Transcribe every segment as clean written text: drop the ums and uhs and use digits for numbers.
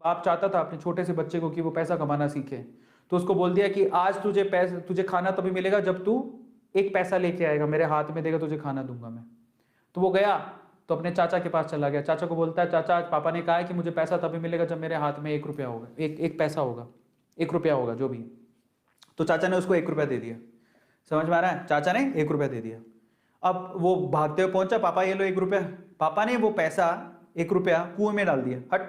बाप चाहता था अपने छोटे से बच्चे को कि वो पैसा कमाना सीखे, तो उसको बोल दिया कि आज तुझे खाना तभी मिलेगा जब तू एक पैसा लेके आएगा, मेरे हाथ में देगा, तुझे खाना दूंगा मैं। तो वो गया तो अपने चाचा के पास चला गया। चाचा को बोलता है, चाचा आज पापा ने कहा है कि मुझे पैसा तभी मिलेगा जब मेरे हाथ में 1 रुपया होगा, एक पैसा होगा, 1 रुपया होगा जो भी। तो चाचा ने उसको 1 रुपया दे दिया। समझ में आ रहा है? चाचा ने 1 रुपया दे दिया। अब वो भागते हुए पहुंचा, पापा ये लो 1 रुपया। पापा ने वो पैसा 1 रुपया कुएं में डाल दिया, हट,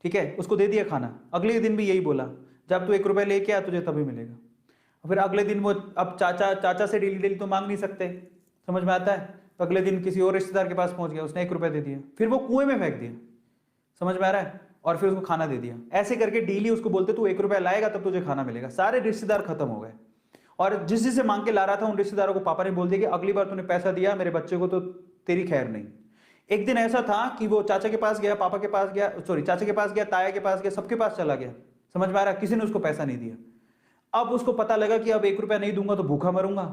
ठीक है, उसको दे दिया खाना। अगले दिन भी यही बोला, जब तू 1 रुपया लेके आ तुझे तभी मिलेगा। फिर अगले दिन वो, अब चाचा से डेली डेली तो मांग नहीं सकते, समझ में आता है? तो अगले दिन किसी और रिश्तेदार के पास पहुंच गया, उसने 1 रुपया दे दिया, फिर वो कुएं में फेंक दिया। समझ में आ रहा है? और फिर उसको खाना दे दिया। ऐसे करके डेली उसको बोलते तू 1 रुपया लाएगा तब तुझे खाना मिलेगा। सारे रिश्तेदार खत्म हो गए, और जिससे मांग के ला रहा था उन रिश्तेदारों को पापा ने बोल दिया कि अगली बार तूने पैसा दिया मेरे बच्चे को तो तेरी खैर नहीं। एक दिन ऐसा था कि वो चाचा के पास गया, पापा के पास गया, सॉरी चाचा के पास गया, ताया के पास गया, सबके पास चला गया। समझ में आ रहा है? किसी ने उसको पैसा नहीं दिया। अब उसको पता लगा कि अब 1 रुपया नहीं दूंगा तो भूखा मरूंगा।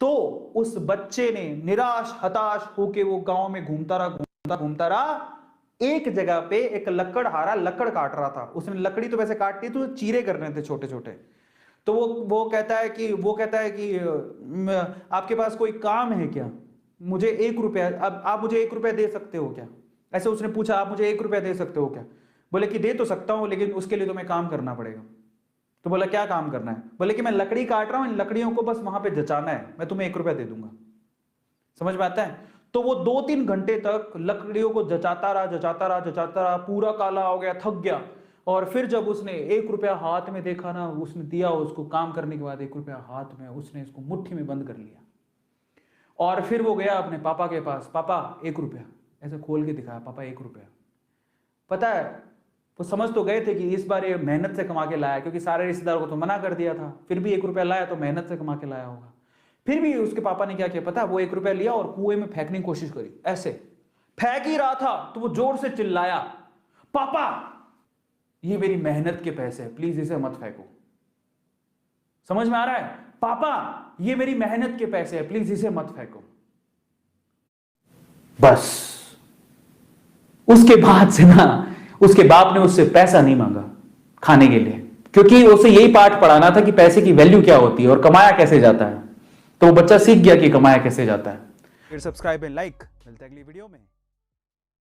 तो उस बच्चे ने निराश हताश होके वो गांव में घूमता रहा। एक जगह पे एक लकड़हारा लकड़ काट रहा था। उसने लकड़ी तो वैसे काटती तो चीरे करने थे छोटे छोटे। तो वो कहता है कि आपके पास कोई काम है क्या? मुझे 1 रुपया, अब आप मुझे 1 रुपया दे सकते हो क्या? ऐसे उसने पूछा, आप मुझे 1 रुपया दे सकते हो क्या? बोले कि दे तो सकता हूं, लेकिन उसके लिए तुम्हें काम करना पड़ेगा। तो बोला क्या काम करना है? बोले कि मैं लकड़ी काट रहा हूं, इन लकड़ियों को बस वहां पे जचाना है, मैं तुम्हें 1 रुपया दे दूंगा। समझ में आता है? तो वो 2-3 घंटे तक लकड़ियों को जचाता रहा, पूरा काला हो गया, थक गया। और फिर जब उसने 1 रुपया हाथ में देखा ना, उसने दिया उसको काम करने के बाद 1 रुपया हाथ में, उसने इसको मुट्ठी में बंद कर लिया। और फिर वो गया अपने पापा के पास, पापा 1 रुपया, ऐसे खोल के दिखाया, पापा 1 रुपया। पता है वो समझ तो गए थे कि इस बार ये मेहनत से कमा के लाया, क्योंकि सारे रिश्तेदारों को तो मना कर दिया था, फिर भी 1 रुपया लाया तो मेहनत से कमा के लाया होगा। फिर भी उसके पापा ने क्या किया पता है? वो 1 रुपया लिया और कुएं में फेंकने की कोशिश करी। ऐसे फेंक ही रहा था तो वो जोर से चिल्लाया, पापा ये मेरी मेहनत के पैसे हैं, प्लीज इसे मत फेंको। समझ में आ रहा है? पापा ये मेरी मेहनत के पैसे हैं, प्लीज इसे मत फेंको। बस उसके बाद से ना उसके बाप ने उससे पैसा नहीं मांगा खाने के लिए, क्योंकि उसे यही पाठ पढ़ाना था कि पैसे की वैल्यू क्या होती है और कमाया कैसे जाता है। तो वो बच्चा सीख गया कि कमाया कैसे जाता है। फिर सब्सक्राइब एंड लाइक, मिलते हैं अगली वीडियो में।